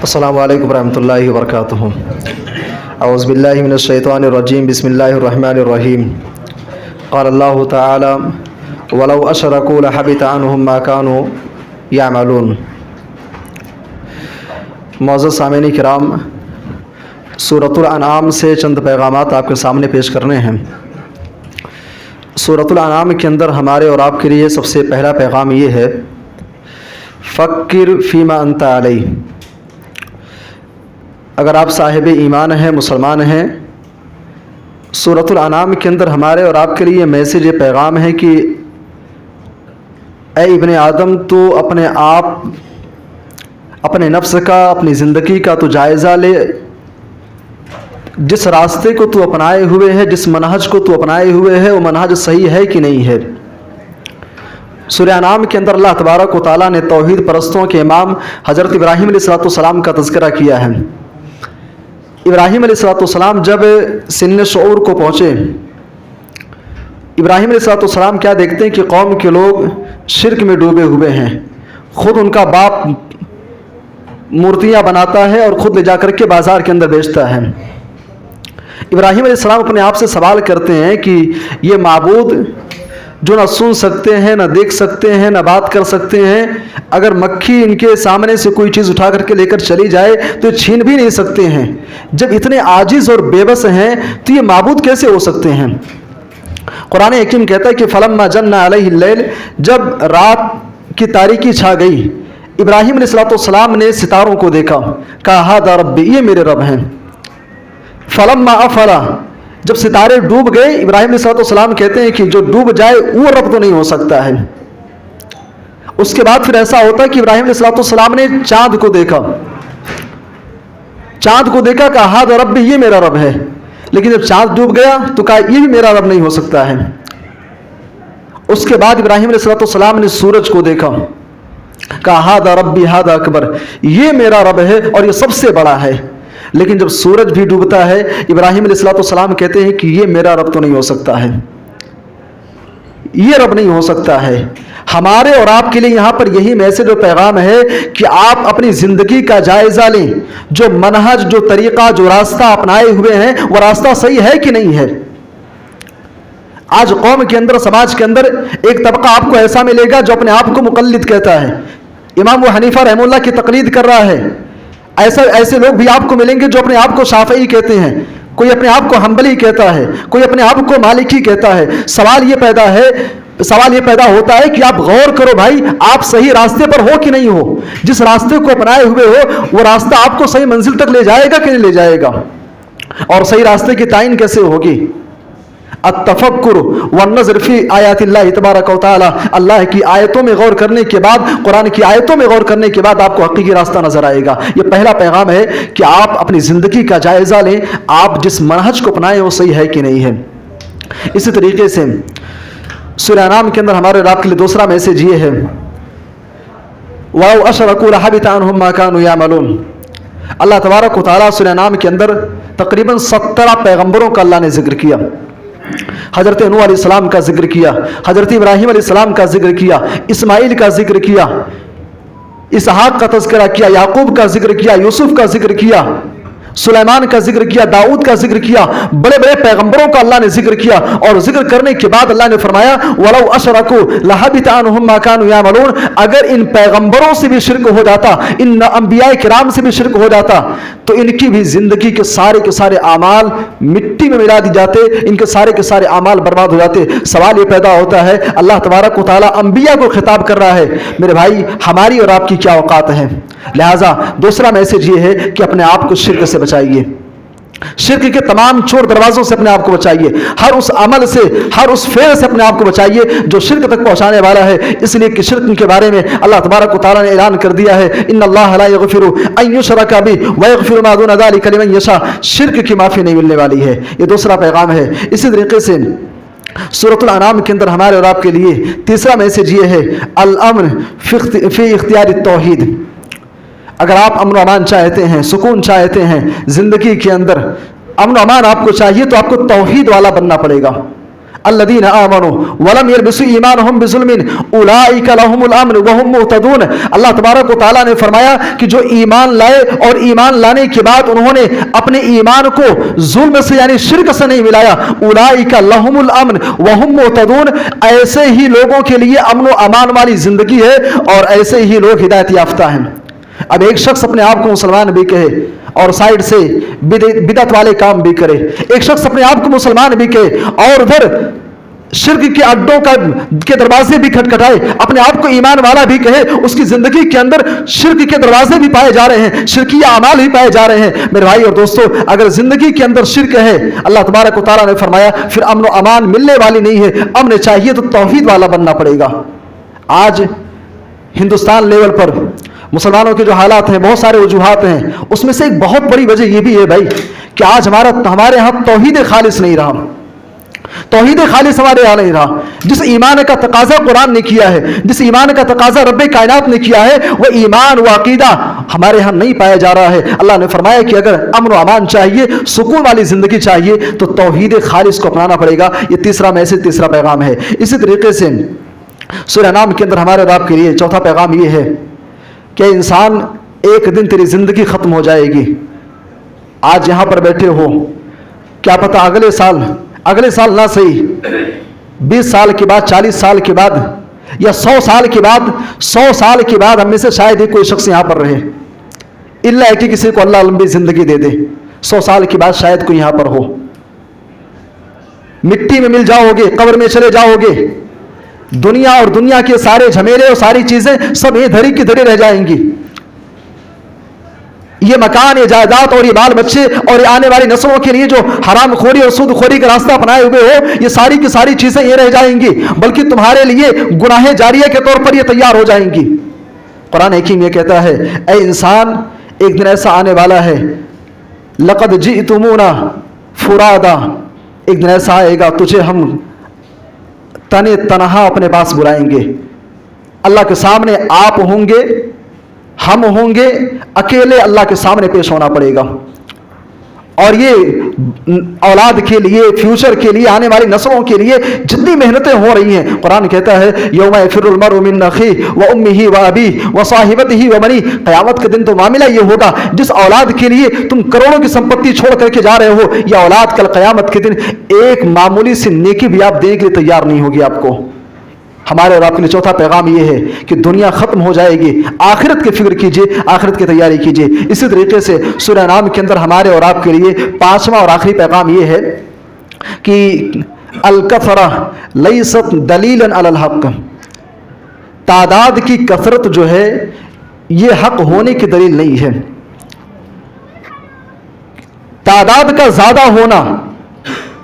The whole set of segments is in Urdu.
السلام علیکم ورحمۃ اللہ وبرکاتہ۔ اعوذ باللہ من الشیطان الرجیم، بسم اللہ الرحمن الرحیم۔ قال اللہ تعالی ولو اشرکوا لحبط عنہم ما كانوا یعملون۔ معزز سامعین کرام، سورۃ الانعام سے چند پیغامات آپ کے سامنے پیش کرنے ہیں۔ سورۃ الانعام کے اندر ہمارے اور آپ کے لیے سب سے پہلا پیغام یہ ہے، فکر فیما انت علی۔ اگر آپ صاحب ایمان ہیں، مسلمان ہیں، سورۃ الانعام کے اندر ہمارے اور آپ کے لیے میسیج، یہ پیغام ہے کہ اے ابن آدم، تو اپنے آپ، اپنے نفس کا، اپنی زندگی کا تو جائزہ لے۔ جس راستے کو تو اپنائے ہوئے ہے، جس منہج کو تو اپنائے ہوئے ہے، وہ منہج صحیح ہے کہ نہیں ہے۔ سورہ انعام کے اندر اللہ تبارک و تعالیٰ نے توحید پرستوں کے امام حضرت ابراہیم علیہ السلام کا تذکرہ کیا ہے۔ ابراہیم علیہ السلام جب سن شعور کو پہنچے، ابراہیم علیہ السلام کیا دیکھتے ہیں کہ قوم کے لوگ شرک میں ڈوبے ہوئے ہیں۔ خود ان کا باپ مورتیاں بناتا ہے اور خود لے جا کر کے بازار کے اندر بیچتا ہے۔ ابراہیم علیہ السلام اپنے آپ سے سوال کرتے ہیں کہ یہ معبود جو نہ سن سکتے ہیں، نہ دیکھ سکتے ہیں، نہ بات کر سکتے ہیں، اگر مکھی ان کے سامنے سے کوئی چیز اٹھا کر کے لے کر چلی جائے تو یہ چھین بھی نہیں سکتے ہیں، جب اتنے عاجز اور بے بس ہیں تو یہ معبود کیسے ہو سکتے ہیں؟ قرآن حکیم کہتا ہے کہ فلما جن علیہ اللیل، جب رات کی تاریکی چھا گئی، ابراہیم علیہ السلام نے ستاروں کو دیکھا، کہا ھذا ربی، یہ میرے رب ہیں۔ فلما افلا، جب ستارے ڈوب گئے، ابراہیم علیہ السلام کہتے ہیں کہ جو ڈوب جائے وہ رب تو نہیں ہو سکتا ہے۔ اس کے بعد پھر ایسا ہوتا ہے کہ ابراہیم علیہ السلام نے چاند کو دیکھا، چاند کو دیکھا، کہا ھذا ربی، یہ میرا رب ہے۔ لیکن جب چاند ڈوب گیا تو کہا یہ بھی میرا رب نہیں ہو سکتا ہے۔ اس کے بعد ابراہیم علیہ السلام نے سورج کو دیکھا، کہا ھذا ربی ھذا اکبر، یہ میرا رب ہے اور یہ سب سے بڑا ہے۔ لیکن جب سورج بھی ڈوبتا ہے، ابراہیم علیہ السلام کہتے ہیں کہ یہ میرا رب تو نہیں ہو سکتا ہے، یہ رب نہیں ہو سکتا ہے۔ ہمارے اور آپ کے لیے یہاں پر یہی میسج و پیغام ہے کہ آپ اپنی زندگی کا جائزہ لیں، جو منہج، جو طریقہ، جو راستہ اپنائے ہوئے ہیں وہ راستہ صحیح ہے کہ نہیں ہے۔ آج قوم کے اندر، سماج کے اندر ایک طبقہ آپ کو ایسا ملے گا جو اپنے آپ کو مقلد کہتا ہے، امام ابو حنیفہ رحمہ اللہ کی تقلید کر رہا ہے۔ ایسے لوگ بھی آپ کو ملیں گے جو اپنے آپ کو شافعی کہتے ہیں، کوئی اپنے آپ کو حنبلی کہتا ہے، کوئی اپنے آپ کو مالکی کہتا ہے۔ سوال یہ پیدا ہوتا ہے کہ آپ غور کرو بھائی، آپ صحیح راستے پر ہو کہ نہیں ہو۔ جس راستے کو اپنائے ہوئے ہو وہ راستہ آپ کو صحیح منزل تک لے جائے گا کہ نہیں لے جائے گا، اور صحیح راستے کی تعین کیسے ہوگی؟ التفکر والنظر فی آیات اللہ تبارک و تعالی، اللہ کی آیتوں میں غور کرنے کے بعد، قرآن کی آیتوں میں غور کرنے کے بعد آپ کو حقیقی راستہ نظر آئے گا۔ یہ پہلا پیغام ہے کہ آپ اپنی زندگی کا جائزہ لیں، آپ جس منہج کو اپنائیں وہ صحیح ہے کہ نہیں ہے۔ اسی طریقے سے سورہ انعام کے اندر ہمارے رب کے لیے دوسرا میسج یہ ہے، وَلَوْ أَشْرَكُوا لَحَبِطَ عَنْهُمْ مَا كَانُوا يَعْمَلُونَ۔ اللہ تبارک و تعالیٰ سورہ انعام کے اندر تقریباً 17 پیغمبروں کا اللہ نے ذکر کیا۔ حضرت نوح علیہ السلام کا ذکر کیا، حضرت ابراہیم علیہ السلام کا ذکر کیا، اسماعیل کا ذکر کیا، اسحاق کا تذکرہ کیا، یعقوب کا ذکر کیا، یوسف کا ذکر کیا، سلیمان کا ذکر کیا، داؤد کا ذکر کیا، بڑے بڑے پیغمبروں کا اللہ نے ذکر کیا۔ اور ذکر کرنے کے بعد اللہ نے فرمایا وَلَوْ أَشْرَكُوا لَحَبِطَ عَنْهُمْ مَا كَانُوا يَعْمَلُونَ، اگر ان پیغمبروں سے بھی شرک ہو جاتا، ان انبیاء کرام سے بھی شرک ہو جاتا تو ان کی بھی زندگی کے سارے اعمال مٹی میں ملا دی جاتے، ان کے سارے اعمال برباد ہو جاتے۔ سوال یہ پیدا ہوتا ہے، اللہ تبارک و تعالیٰ انبیاء کو خطاب کر رہا ہے، میرے بھائی ہماری اور آپ کی کیا اوقات ہیں؟ لہٰذا دوسرا میسج یہ ہے کہ اپنے آپ کو شرک سے بچائیے، شرک کے تمام چور دروازوں سے اپنے آپ کو بچائیے، ہر اس عمل سے، ہر اس فعل سے اپنے آپ کو بچائیے جو شرک تک پہنچانے والا ہے۔ اس لیے کہ شرک کے بارے میں اللہ تبارک و تعالیٰ نے اعلان کر دیا ہے، ان اللہ لا یغفر ان یشرک بہ ویغفر ما دون ذلک لمن یشاء، شرک کی معافی نہیں ملنے والی ہے۔ یہ دوسرا پیغام ہے۔ اسی طریقے سے سورۃ الانعام کے اندر ہمارے اور آپ کے لیے تیسرا میسج یہ ہے، الامن فی اختیار التوحید۔ اگر آپ امن و امان چاہتے ہیں، سکون چاہتے ہیں، زندگی کے اندر امن و امان آپ کو چاہیے تو آپ کو توحید والا بننا پڑے گا۔ الذین آمنوا ولم یلبسوا ایمانہم بظلم اولئک لہم الامن وہم مہتدون۔ اللہ تبارک و تعالیٰ نے فرمایا کہ جو ایمان لائے اور ایمان لانے کے بعد انہوں نے اپنے ایمان کو ظلم سے یعنی شرک سے نہیں ملایا، اولئک لہم الامن وہم مہتدون، ایسے ہی لوگوں کے لیے امن و امان والی زندگی ہے اور ایسے ہی لوگ ہدایت یافتہ ہیں۔ اب ایک شخص اپنے آپ کو مسلمان بھی کہے اور سائڈ سے بدعت والے کام بھی کرے، ایک شخص اپنے آپ کو مسلمان بھی کہے اور ادھر شرک کے اڈوں کے دروازے بھی کھٹکھٹائے، اپنے آپ کو ایمان والا بھی کہے، اس کی زندگی کے اندر شرک کے دروازے بھی پائے جا رہے ہیں، شرکیہ اعمال بھی پائے جا رہے ہیں۔ میرے بھائی اور دوستو، اگر زندگی کے اندر شرک ہے، اللہ تبارک و تعالیٰ نے فرمایا پھر امن و امان ملنے والی نہیں ہے، امن چاہیے تو توحید والا بننا پڑے گا۔ آج ہندوستان لیول پر مسلمانوں کے جو حالات ہیں، بہت سارے وجوہات ہیں، اس میں سے ایک بہت بڑی وجہ یہ بھی ہے بھائی کہ آج ہمارے ہاں توحید خالص نہیں رہا، توحید خالص ہمارے یہاں نہیں رہا۔ جس ایمان کا تقاضا قرآن نے کیا ہے، جس ایمان کا تقاضا رب کائنات نے کیا ہے، وہ ایمان و عقیدہ ہمارے ہاں نہیں پایا جا رہا ہے۔ اللہ نے فرمایا کہ اگر امن و امان چاہیے، سکون والی زندگی چاہیے تو توحید خالص کو اپنانا پڑے گا۔ یہ تیسرا پیغام ہے۔ اسی طریقے سے سورہ نام کے اندر ہمارے رب کے لیے چوتھا پیغام یہ ہے کہ انسان ایک دن تیری زندگی ختم ہو جائے گی۔ آج یہاں پر بیٹھے ہو، کیا پتہ اگلے سال نہ صحیح 20 سال کے بعد، 40 سال کے بعد یا 100 سال کے بعد ہم میں سے شاید ہی کوئی شخص یہاں پر رہے، الا ہے کہ کسی کو اللہ لمبی زندگی دے دے، 100 سال کے بعد شاید کوئی یہاں پر ہو۔ مٹی میں مل جاؤ گے، قبر میں چلے جاؤ گے، دنیا اور دنیا کے سارے جھمیلے اور ساری چیزیں سب یہ دھری کی دھری رہ جائیں گی۔ یہ مکان، یہ جائیداد اور یہ بال بچے اور یہ آنے والی نسلوں کے لیے جو حرام خوری اور سود خوری کا راستہ اپنائے ہوئے ہو، یہ ساری کی ساری چیزیں یہ رہ جائیں گی، بلکہ تمہارے لیے گناہ جاریہ کے طور پر یہ تیار ہو جائیں گی۔ قرآن حکیم یہ کہتا ہے، اے انسان ایک دن ایسا آنے والا ہے، لقد جئتمونا فرادا، ایک دن ایسا آئے گا تجھے ہم تنے تنہا اپنے پاس بلائیں گے۔ اللہ کے سامنے آپ ہوں گے، ہم ہوں گے، اکیلے اللہ کے سامنے پیش ہونا پڑے گا۔ اور یہ اولاد کے لیے، فیوچر کے لیے، آنے والی نسلوں کے لیے جتنی محنتیں ہو رہی ہیں، قرآن کہتا ہے یوم یفر المرء من اخیہ وامہ وابیہ وصاحبتہ وبنیہ، قیامت کے دن تو معاملہ یہ ہوگا جس اولاد کے لیے تم کروڑوں کی سمپتی چھوڑ کر کے جا رہے ہو، یہ اولاد کل قیامت کے دن ایک معمولی سی نیکی بھی آپ دینے کے لیے تیار نہیں ہوگی آپ کو۔ ہمارے اور آپ کے لیے چوتھا پیغام یہ ہے کہ دنیا ختم ہو جائے گی، آخرت کی فکر کیجئے، آخرت کی تیاری کیجئے۔ اسی طریقے سے سورہ نام کے اندر ہمارے اور آپ کے لیے پانچواں اور آخری پیغام یہ ہے کہ الکثرہ لیست دلیلا علی الحق، تعداد کی کثرت جو ہے یہ حق ہونے کی دلیل نہیں ہے۔ تعداد کا زیادہ ہونا،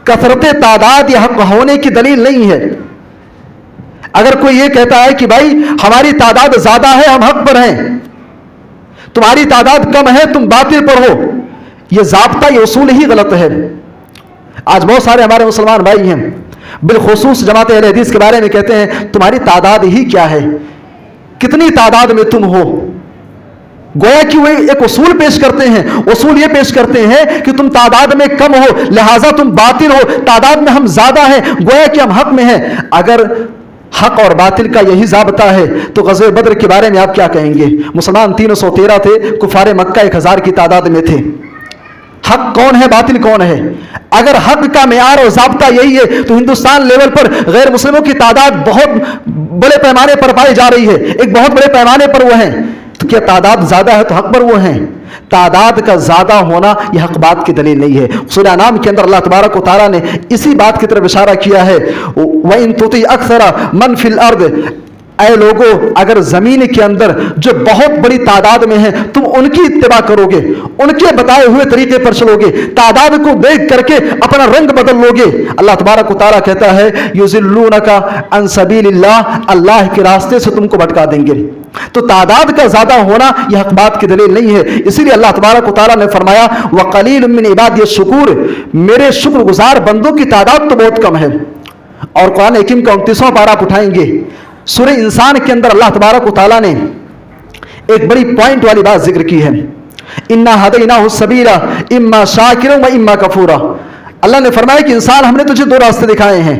کثرت تعداد یہ حق ہونے کی دلیل نہیں ہے۔ اگر کوئی یہ کہتا ہے کہ بھائی ہماری تعداد زیادہ ہے، ہم حق پر ہیں، تمہاری تعداد کم ہے، تم باطل پر ہو، یہ ضابطہ، یہ اصول ہی غلط ہے۔ آج بہت سارے ہمارے مسلمان بھائی ہیں، بالخصوص جماعت اہل حدیث کے بارے میں کہتے ہیں تمہاری تعداد ہی کیا ہے، کتنی تعداد میں تم ہو۔ گویا کہ وہ ایک اصول پیش کرتے ہیں، اصول یہ پیش کرتے ہیں کہ تم تعداد میں کم ہو لہٰذا تم باطل ہو، تعداد میں ہم زیادہ ہیں گویا کہ ہم حق میں ہیں۔ اگر حق اور باطل کا یہی ضابطہ ہے تو غزوہ بدر کے بارے میں آپ کیا کہیں گے؟ مسلمان 313 تھے، کفار مکہ 1000 کی تعداد میں تھے۔ حق کون ہے، باطل کون ہے؟ اگر حق کا معیار اور ضابطہ یہی ہے تو ہندوستان لیول پر غیر مسلموں کی تعداد بہت بڑے پیمانے پر پائی جا رہی ہے، ایک بہت بڑے پیمانے پر وہ ہیں۔ تو کیا تعداد زیادہ ہے تو حق پر وہ ہیں؟ تعداد کا زیادہ ہونا یہ حق بات کی دلیل نہیں ہے۔ سورہ انعام کے اندر اللہ تبارک و تعالیٰ نے اسی بات کی طرف اشارہ کیا ہے، وَإِن تُطِعْ أَكْثَرَ مَنْ فِي الْأَرْضِ، اے لوگو اگر زمین کے اندر جو بہت بڑی تعداد میں ہیں تم ان کی اتباع کرو گے، ان کے بتائے ہوئے طریقے پر چلو گے، تعداد کو دیکھ کر کے اپنا رنگ بدل لو گے، اللہ تبارک و تعالیٰ کہتا ہے یُضِلُّونَكَ عَن سَبِيلِ اللَّهِ، اللہ کے راستے سے تم کو بھٹکا دیں گے۔ تو تعداد کا زیادہ ہونا یہ حق بات کی دلیل نہیں ہے۔ اسی لیے اللہ تبارک و تعالیٰ نے فرمایا وَقَلِيلٌ مِّنْ عِبَادِيَ الشُّكُورُ، میرے شکر گزار بندوں کی تعداد تو بہت کم ہے۔ اور قرآن حکیم کا 29واں پارہ آپ اٹھائیں گے، سورہ انسان کے اندر اللہ تبارک و تعالیٰ نے ایک بڑی پوائنٹ والی بات ذکر کی ہے، اِنَّا هَدَيْنَاهُ السَّبِيلَ إِمَّا شَاكِرًا وَإِمَّا كَفُورًا۔ اللہ نے فرمایا کہ انسان ہم نے تجھے دو راستے دکھائے ہیں،